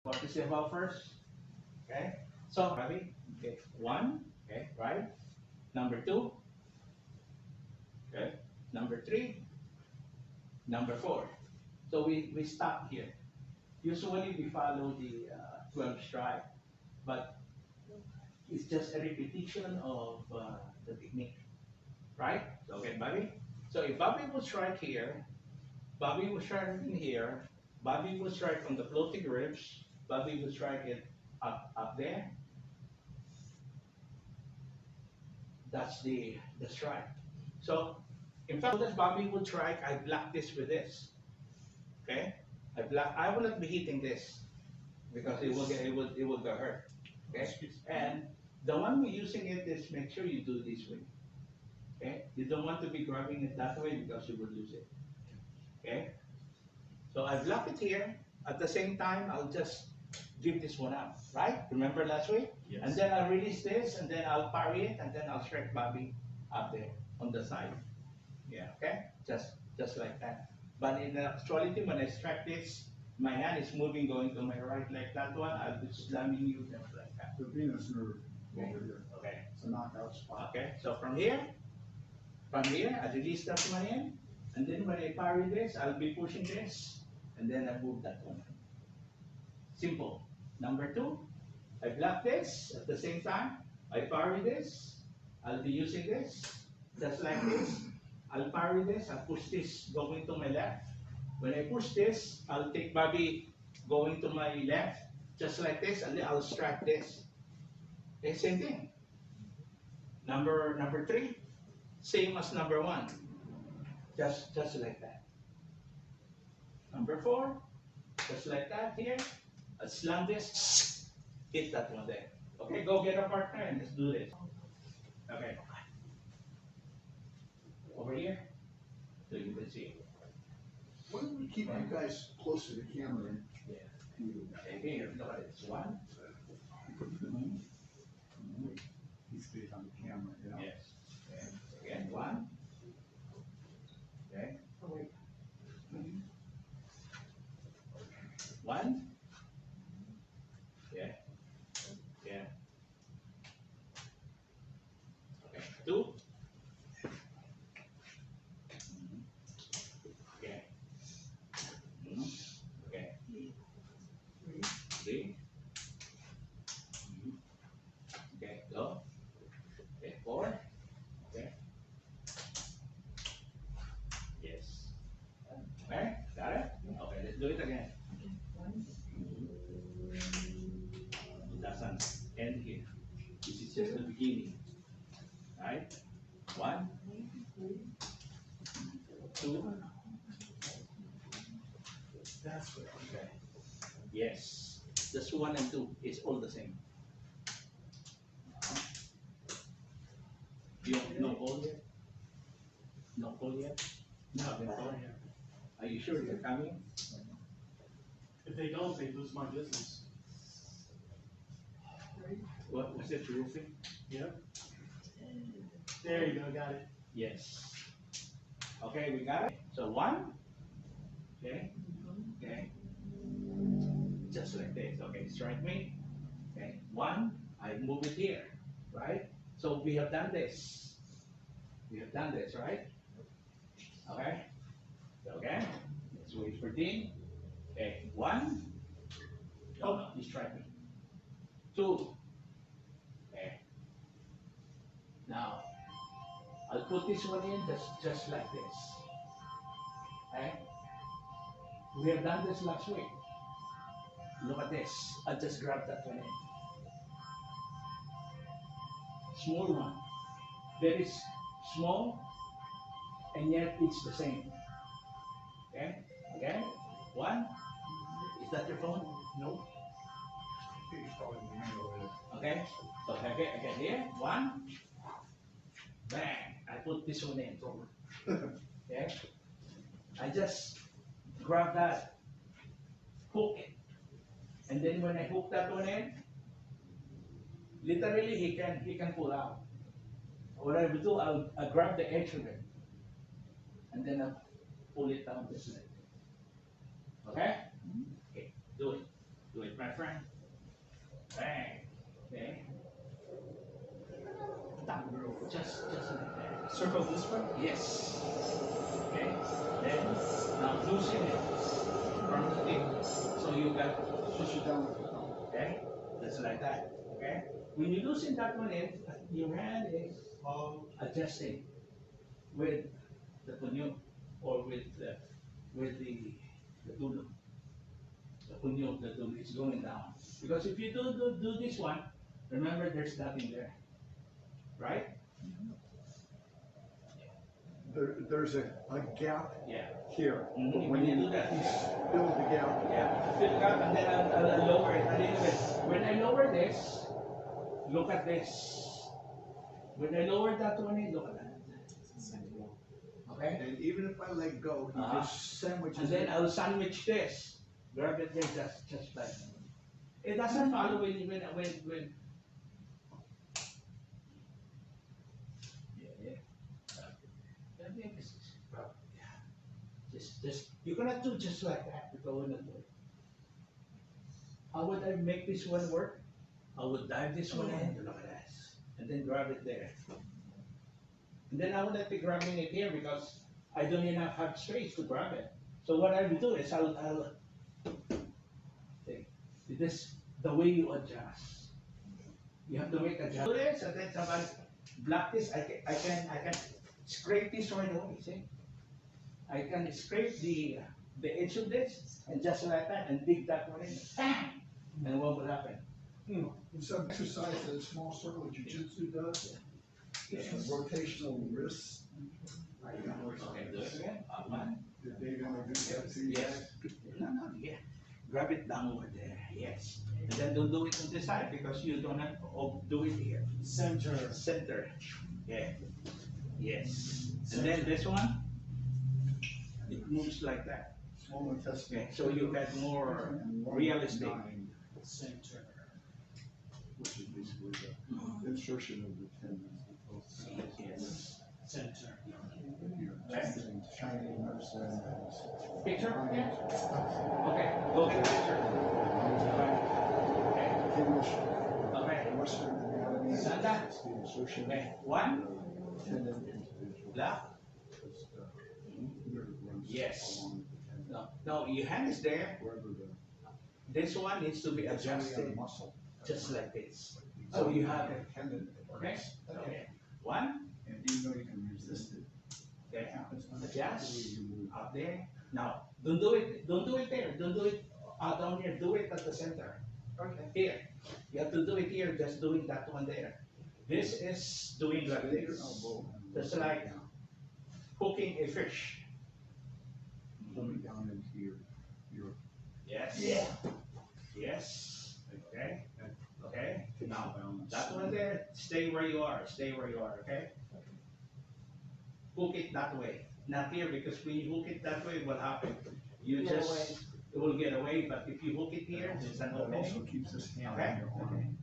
What is the above first? Okay. So, Ravi, okay, one, okay, right? Number two, okay. Number three, number four. So we stop here. Usually we follow the 12 strike, but it's just a repetition of the technique, right? So, okay, Bobby. So if Bobby will strike here, Bobby will strike in here, Bobby will strike on the floating ribs, Bobby will strike it up there. That's the strike. So in fact, that Bobby will strike, I block this with this. Okay? I will not be hitting this because it will get hurt. Okay? And the one we're using it is make sure you do this way. Okay? You don't want to be grabbing it that way because you will lose it. Okay? So I block it here. At the same time, I'll just give this one out, right? Remember last week? Yes. And then I'll release this, and then I'll parry it, and then I'll strike Bobby up there on the side. Yeah, okay? Just like that. But in actuality, when I strike this, my hand is moving, going to my right like that one. I'll be slamming you just like that. The venous nerve Okay. over here. Okay. It's a knockout spot. Okay, so from here, I release that one in, and then when I parry this, I'll be pushing this, and then I move that one. Simple. Number two, I block this at the same time. I parry this. I'll be using this just like this. I'll parry this. I'll push this going to my left. When I push this, I'll take Bobby going to my left just like this, and then I'll strike this. Okay, same thing. Number three, same as number one. Just like that. Number four, just like that here. I'll slam this, hit that one there. Okay, go get a partner and let's do this. Okay. Over here, so you can see. Why don't we keep you guys close to the camera? And Yeah. Okay, here, look at it. It's one. he stays on the camera, you know? Yes. Okay. Again, one. Okay. One. Yeah. Yeah. Okay. Two. Okay. Okay. Three. Okay. Go. Okay. Four. Okay. Yes. Okay. Got it? Okay. Let's do it again. It doesn't end here. This is just the beginning. Right? One, two. That's what. Okay. Yes. Just one and two is all the same. You have no call yet? No call yet? No, no call yet. Are you sure you're coming? If they don't, they lose my business. What was it, roofing? Yep. There you go, got it. Yes. Okay, we got it. So one. Okay. Okay. Just like this. Okay, strike me. Okay. One. I move it here. Right? So we have done this. We have done this, right? Okay. Okay. Let's wait for Dean. Okay. One. Oh, you strike me. Two. Okay. Now, I'll put this one in just like this. Okay? We have done this last week. Look at this. I'll just grab that one in. Small one. Very small, and yet it's the same. Okay? Okay? One. Is that your phone? No. I think it's probably the angle of it. Okay? So again here. One. Bang. I put this one in. Okay? I just grab that, hook it. And then when I hook that one in, literally he can pull out. What I will do, I'll grab the edge of it. And then I'll pull it down this way. Okay? Okay, do it. Do it, my friend. Bang. Okay. Tap. Just like that. Circle this way? Yes. Okay. Then now loosen it from the thing. So you got Push it down with the thumb. okay. Just like that. Okay. When you loosen that one in, your hand is adjusting with the punyo or with the tulog. The punyo, the tulog is going down. Because if you do this one, remember there's nothing there. Right? There's a gap Yeah. here. Mhm, But you when can you do that. fill the gap, Yeah. Fill it up and then I'll lower it a little bit. When I lower this, look at this. When I lower that one in, look at that. Okay? and even if I let go, he Uh-huh. just sandwiches And then it. I'll sandwich this. Grab it there just like that. It doesn't follow when yeah. That makes just you cannot do just like that. You go in and do it. How would I make this one work? I would dive this one in, look at that, and then grab it there. And then I would not be grabbing it here because I don't enough have space to grab it. So what I will do is I'll see, this the way you adjust. You have to make adjustments. Do this and then somebody block this. I can scrape this right away. See, I can scrape the edge of this and just like that and dig that one in. Bang! And what will happen? In some exercise that a small circle jujitsu does, it's a rotational wrist. Okay, do it again. One. Did they gonna do that to you? Yes. No, yeah. Grab it down over there. Yes. And then don't do it on this side because you don't have to do it here. Center. Center. Yeah. Yes. And then this one, it moves like that. Small intestine. Okay. So you get more realistic. Center. Which is basically the insertion of the tendons. Yes. Center. Shiny medicine. Picture? Yeah. Okay. Go get a picture. Okay. English, Okay. Western anatomy. Sanda. It's the insertion. Okay. One. of the Tendon into the joint. Left. Because the nerve runs Yes. along with the tendon. No, your hand is there. Wherever the. This one needs to be It's only on adjusted the muscle. just like this. So you have it. Tendon. Okay? Okay. One. And even though you can resist it, Okay. it happens Adjust. unexpectedly. You move. Up there. Now, don't do it there. Don't do it down here. Do it at the center. Okay. Here. You have to do it here, just doing that one there. This is doing like Bend your this. elbow. and Just look like down. hooking a fish. Pull it down into your. Yes. Yeah. Yes. Okay. Okay. Takes Now, the balance. that one there, stay where you are. Stay where you are, okay? Hook it that way. Not here, because when you hook it that way, what happens? You Get just, away. it will get away, but if you hook it here, it's an That also opening. keeps this hand Okay. on your arm.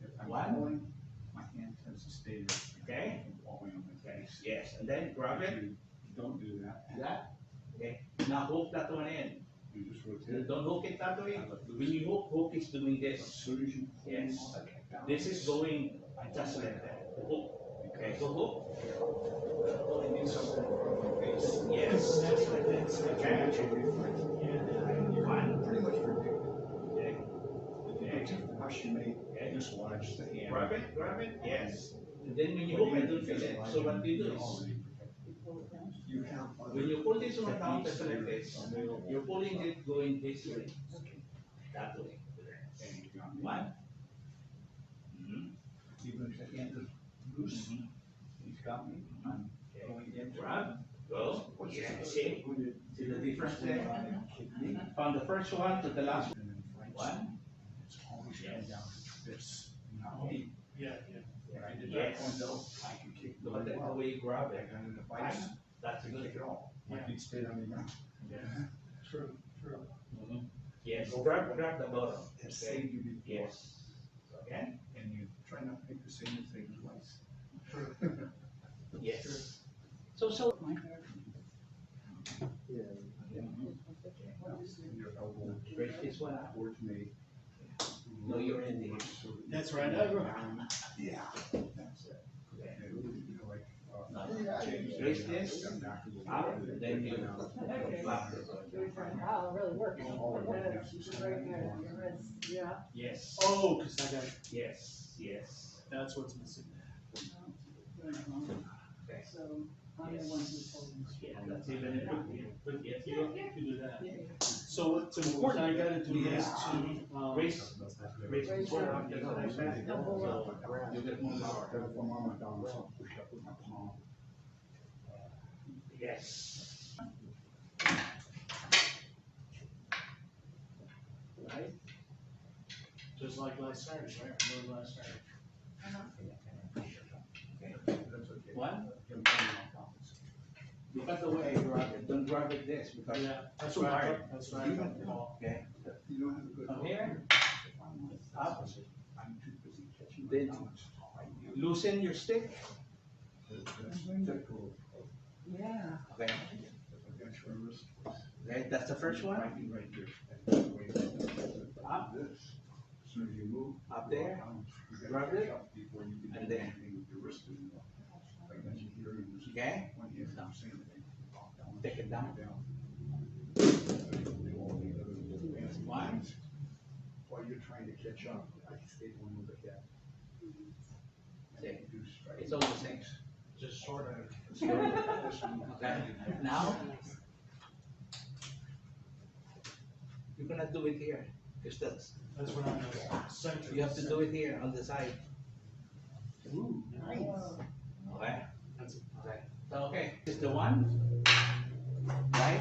If I'm One. pulling, my hand tends to stay there. Okay. I'm falling on my Okay, face. yes, and then grab If it, you don't do that, that, okay? Now hook that one in. you just You rotate. don't hook it that way. When you hook is doing As this. soon as you pull Yes. off, balance. This is going just like that. Hook. Okay, so hook. I need something in front of my face. Yes, just like that. It's Okay. natural reflex. One. Pretty much predicted. Okay. If you get too fast, you may Okay. dislodge the hand. Grab it, yes. And then when you hook, I don't feel it. So what you do is, You have other when you pull this one down, just like techniques this, available. you're pulling it going this way, that way. And you got me. One. Mhm. Even if the hand is loose, Mhm. he's got me. I'm Okay. going in. Grab, go, yeah, see, see the difference there? Kidney. From the first one to the last And then flanks. one. It's always going down to this. Now, Oh. when I did that Yes. one though, I could kick Look at really the well. way you grab I it. got in the vice, That's I good. kick it all. My Yeah. feet stayed on the ground. Yeah. True, true. Mhm. Yes, grab the bottom. It Okay, saved you before. yes. Okay, And you try not to make the same mistake twice. True. yes. So, My hair. Yeah. Mhm. And your elbow Raise this one up. towards me. No, you're in the. That's right, I go. Yeah, that's it. Okay. And, you know, like, Raise this up, and then you flap it. Wow, it really works. Right there, your wrist. Yeah. Yes. Oh, cause I got, Yes. Yes. that's what's missing. Okay. So, I'm the one who's holding. Yeah, that's even it. But Yes. you can do that. Yeah. So it's important, I gotta do this to, Raise. Raise the foot up just like that. Double So up. you get more power. Gotta put my arm down, so push up with my palm. Yes. Right? just like last Saturday, right? Or last Saturday. That's okay. One. Look at the way I grab it. Don't grab it this because Yeah, that's too right, hard. that's right. Paul. Okay. You don't have a good. From here, up. I'm too busy catching. Then- my balance. Loosen your stick. That's typical. Yeah. Okay. Against your wrist. Okay. That's the first one. Right here, right here. Up. This. As soon as you move. Up there. You gotta Grab catch it. up before you can And do then. anything with your wrist anymore. Like that you hear you just. Okay. One hand, I'm saying it. Take it down. One. While you're trying to catch up, I stay one with the cat. Okay. Do strike. It's all the same. Just short of. Okay. Now. You're gonna do it here. Because That's what I'm gonna center. you have to do it here on the side. Ooh, nice. Okay. That's Okay. So, okay. This is the one. Right?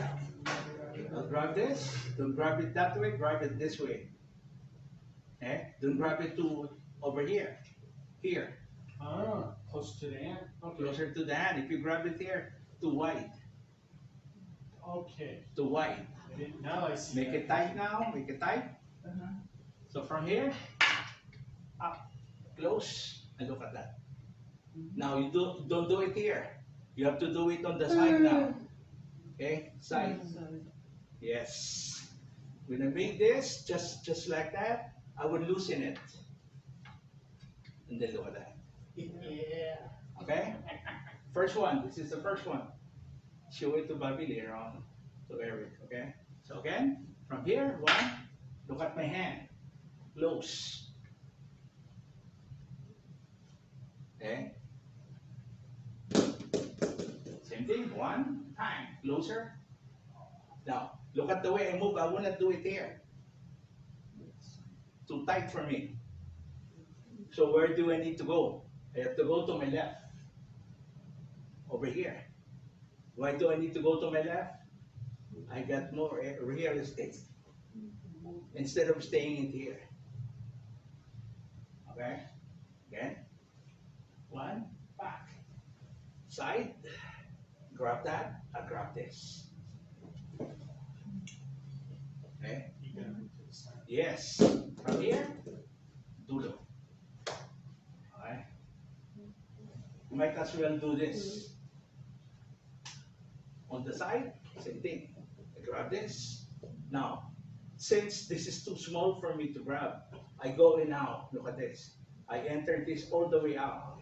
Don't grab this. Don't grab it that way. Grab it this way. Okay? Don't grab it to over here. Here. Close to the end, okay, Closer to the hand. If you grab it here, too wide. okay, Too wide. now I see. Make it tight now. Make it tight. Uh-huh. So from here, up, close, and look at that. Now you don't do it here. You have to do it on the side now. Okay, side. Yes. When I make this, just like that, I would loosen it. And then look at that. Yeah. Okay? First one. This is the first one. Show it to Bobby later on. To Eric. Okay? So again, from here, one. Look at my hand. Close. Okay? Same thing. One time. Closer. Now, look at the way I move. I want to do it here. Too tight for me. So where do I need to go? I have to go to my left. Over here. Why do I need to go to my left? I got more real estate. Instead of staying in here. Okay? Again. One, back. Side. Grab that. I grab this. Okay? You gotta move to the side. Yes. From here, dulo. Okay? You might as well do this. On the side, same thing. I grab this. Now, since this is too small for me to grab, I go in out. Look at this. I enter this all the way out.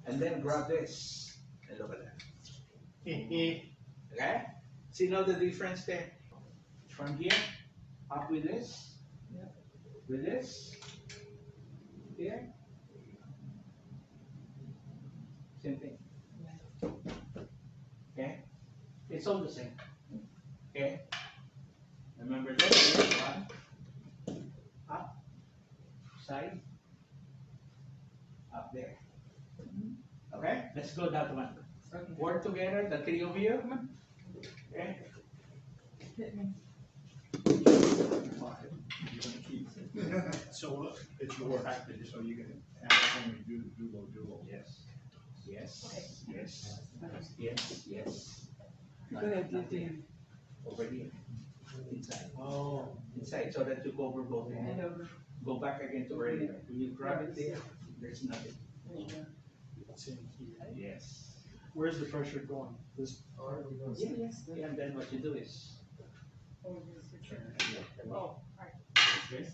And then grab this. And look at that. Okay? See now the difference there? From here, up with this. With this. Here. Same thing. Okay? It's all the same. Okay? Remember this. Here, one. Up. Side. Up there. Okay? Let's go that one. Okay. Work together, the three of you. Okay? Hit me. So, It's your package, so you can have only do. Yes. Yes. Okay. Yes. Yes. Yes. Go ahead, do Dan. Over here. Inside. oh, Inside so that you cover both Hand hands. over. Go back again to where you when you grab it there, there's nothing. There you go. it's in here. Yes. Where's the pressure going? This part? Yeah, and then what you do is Or just Oh, right. Yes.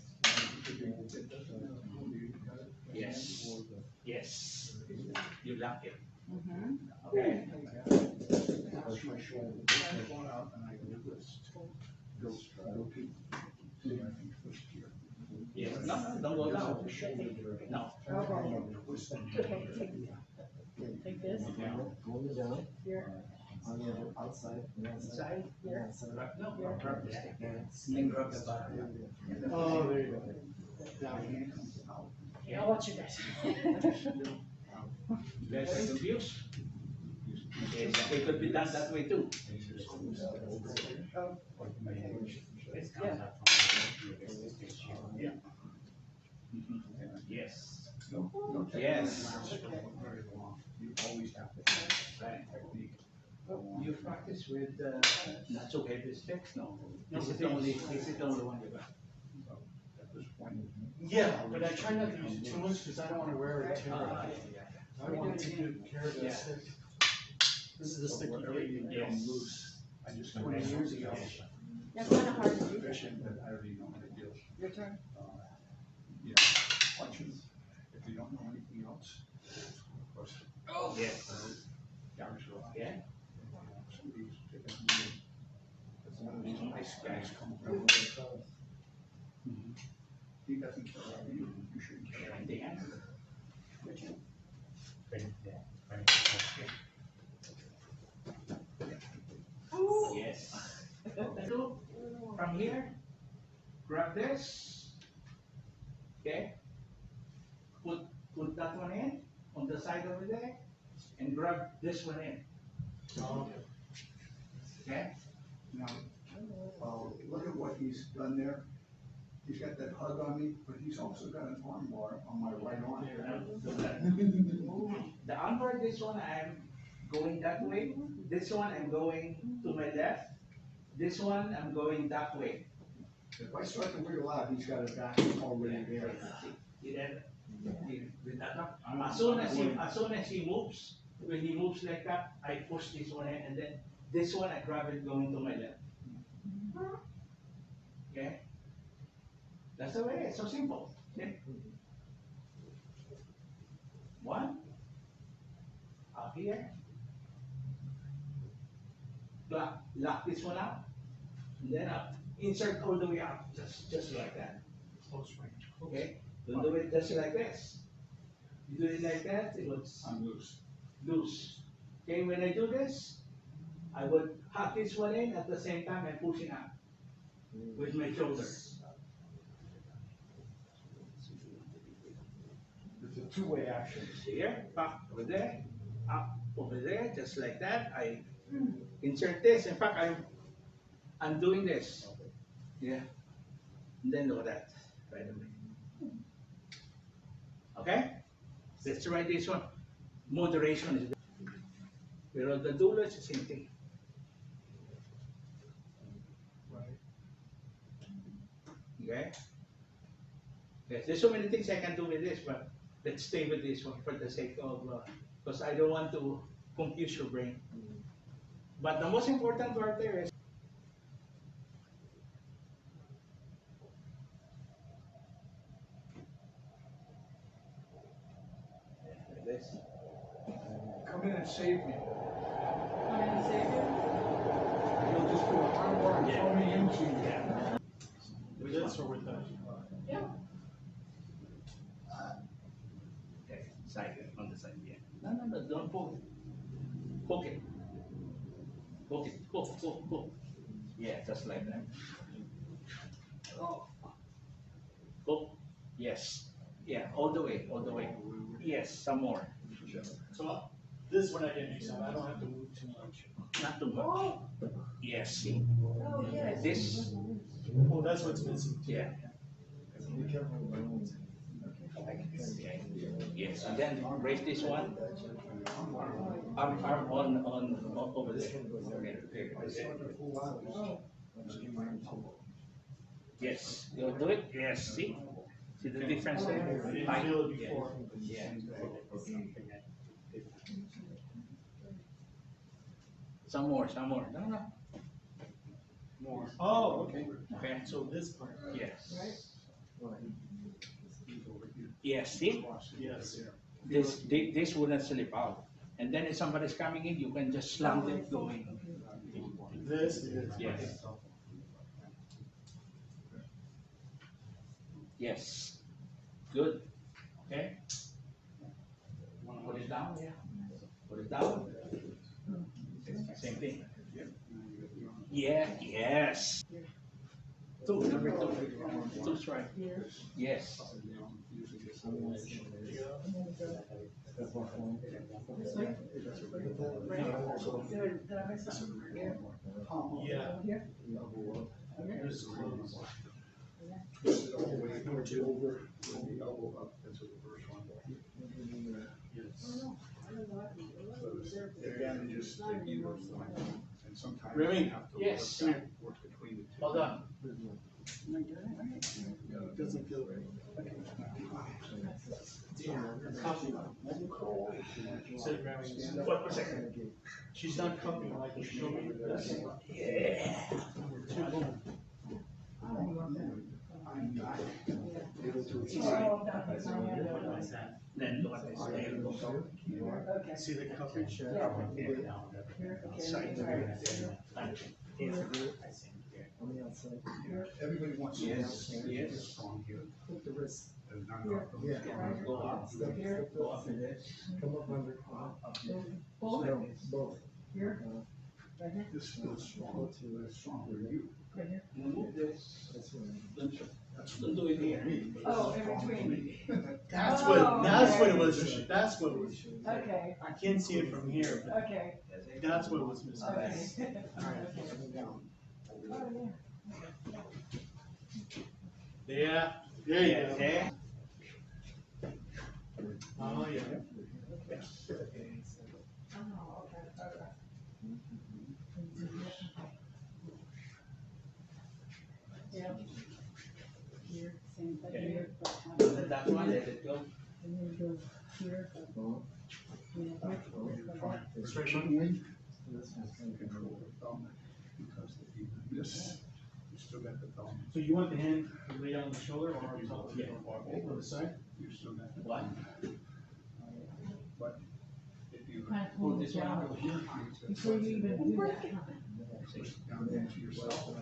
Yes. Yes. You lock it. Mm-hmm. Okay. Touch my shoulder, push one out, and I go this. Go to. See, I think first here. Yes. No, no, don't go down. No. Okay. Twist them. Take this, Going down here, on the outside. Inside. here. No. Grab the stick. Yeah. And grab the bottom. Oh, there you go. Down hand comes out. I'll watch you guys. You guys are confused? Okay, it could be done that way too. Oh, Yes. No, no technique. Yes. Very long. You always have to. Right. Technique. You practice with not so heavy sticks, no? This is the only one you got. At this point. Yeah, but I try not to use it too much because I don't want to wear it too much. Yeah. I want to take care of Yeah. that stick. This is the stick you Whatever gave you me. get Yes. loose. I just. 20 years ago. that's kind of hard to do. Efficient, but I already know how to deal. Your turn. You know, punches, if you don't know anything else. Of course. Yes. Garage door. Yeah. Somebody's taking a knee. That's one of these nice guys come around. He doesn't care about you, you shouldn't care. And the hand. Your turn. Yes. So, from here, grab this. Okay. Put that one in, on the side over there, and grab this one in. Oh, Okay? Now, look at what he's done there. He's got that hug on me, but he's also got an arm bar on my right arm. The armbar, this one I'm going that way. This one I'm going to my left. This one I'm going that way. If I start to wiggle out, he's got his back already there. As soon as he moves, when he moves like that, I push this one in, and then this one I grab it going to my left. Okay? That's the way, it's so simple. Okay? One. Up here. Lock this one out. And then up. Insert all the way out. Just like that. Close range. Okay? Don't do it just like this. You do it like that, it was I'm loose. loose. Okay, when I do this, I would have this one in at the same time I'm pushing up with my shoulders. It's a two-way action. Here, back over there, up over there, just like that. I insert this. In fact, I'm doing this. Yeah. And then look at that. Right away. Okay? Let's try this one. Moderation is pero the dulo is the same thing. Right. Okay? Yes, there's so many things I can do with this, but let's stay with this one for the sake of, because I don't want to confuse your brain. But the most important part there is this. Come in and save me. Come in and save you. You'll just do a arm bar and throw me into you. Yeah. with this or with that? Yeah. Okay, side, on the side, yeah. No, don't poke it. Poke it. Poke it, poke. Yeah, just like that. Poke, yes. Yeah, all the way. Yes, some more. So this one I can do, so I don't have to move too much. Not too much. Oh, Yes, see, oh, yes. this, Oh, that's what's missing. yeah, Be careful with my own. okay. Yes, and then raise this one. Arm on over there. Yes, you'll do it? Yes, see? See the difference I there? didn't Fine. feel it before. Yeah. Some more. No. more. Oh, okay. Okay. So this part, Yes. Right. Yes, see? yes. This wouldn't slip out. And then if somebody's coming in, you can just slam it going. This is. Yes. Yes. Good. Okay. Want to put it down? Yeah. Put it down. Same thing. Yeah, yes. Two, number two. Two's right. Yes. That's one point. This way? Did I miss something? Here? Yeah. Here? This is close. Push it all the way over, from the elbow up, that's what the first one. Yes. It damages the either one, and sometimes Remy? you have to Yes. work between the two. Well done. Yeah. Doesn't feel right. Said Remy. What second? She's not cupping like she showed me. Yeah. I'm not able to achieve. Oh, down here. Then what is there? Okay. See the coverage? Yeah. Yeah. Here, okay. Side. On the outside. Everybody wants to Yes, have yes. a strong here, Put the wrist. and not Here. up. Yeah. Go up. Step, Here. step, Go up in this. come up under. Both? No, both. Here? Right here? This feels strong, Go to it's stronger than you. Right here? Move this. That's right. Don't do it here. Oh, in between. That's Oh, what it okay. was, that's what it was. Okay, I can't see it from here, but okay, that's what was missing. okay. Oh, yeah. Yeah, there you go. Okay. Oh, yeah. Oh, okay, yeah. Here, same thing Okay. here, but, Then that one, let it go. and then go here. Oh, Straight Certainly, this one's kind of control the thumb, because if you miss, you still got the thumb, So you want the hand to lay on the shoulder or on top of the over the side? you still got the. What? But if you Kind of Pull pull this it one down out. before you even do that. push down into yourself.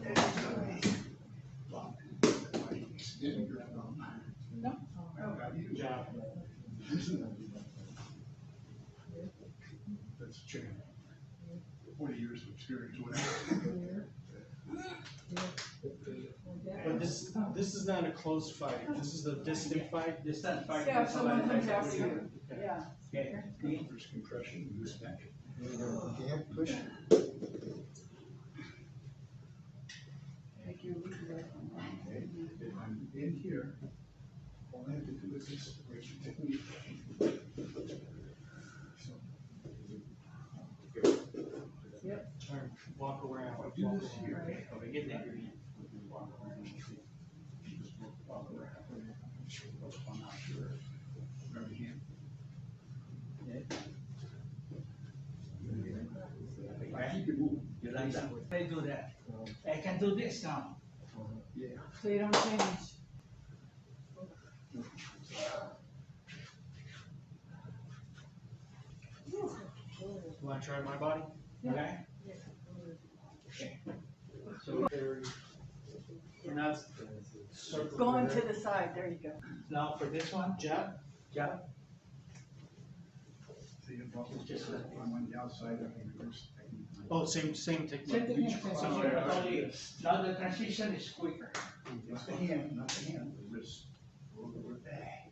Extend your thumb. No. Good job. That's a change. 40 years of experience with it. But this is not a close fight, this is a distant fight. Distance fight. Yeah, if someone comes after you, yeah. Okay. There's compression, loose neck. Okay, push. Make your lead right. Okay, if I'm in here, all I have to do is this, raise your technique. So, Turn, walk around. I'll do this here. Right. Okay, get there. Walk around. Just walk around. I'm not sure. Grab your hand. Okay. You can move. You like that? I do that. I can do this now. Yeah. So you don't change. Want to try my body? Okay? So And that's. circle Going there. to the side, there you go. now for this one, Jab? jab. See, just I'm on the outside of the reverse technique. Oh, same Same technique. technique, same technique, only now the transition is quicker. It's the hand, not the hand, the wrist.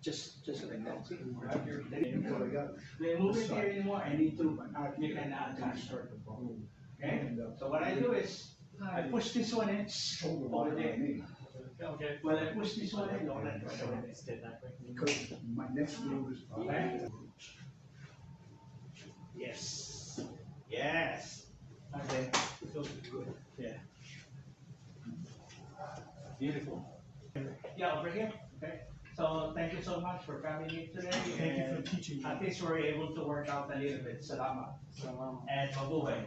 Just like that. See, grab your That's what I got. They move it here anymore, I need to make an attach. Okay? So what I do is, I push this one in, Shoulder over line there. on me, Okay. Well, I push this one in, don't let it go. because my next move is. Okay. Yes. Yes. Okay. Feels good. Yeah. Beautiful. Yeah, over here. Okay. So thank you so much for coming in today. Thank you and for teaching me. At least we're able to work out a little bit. Salamat. So, And mabuhay.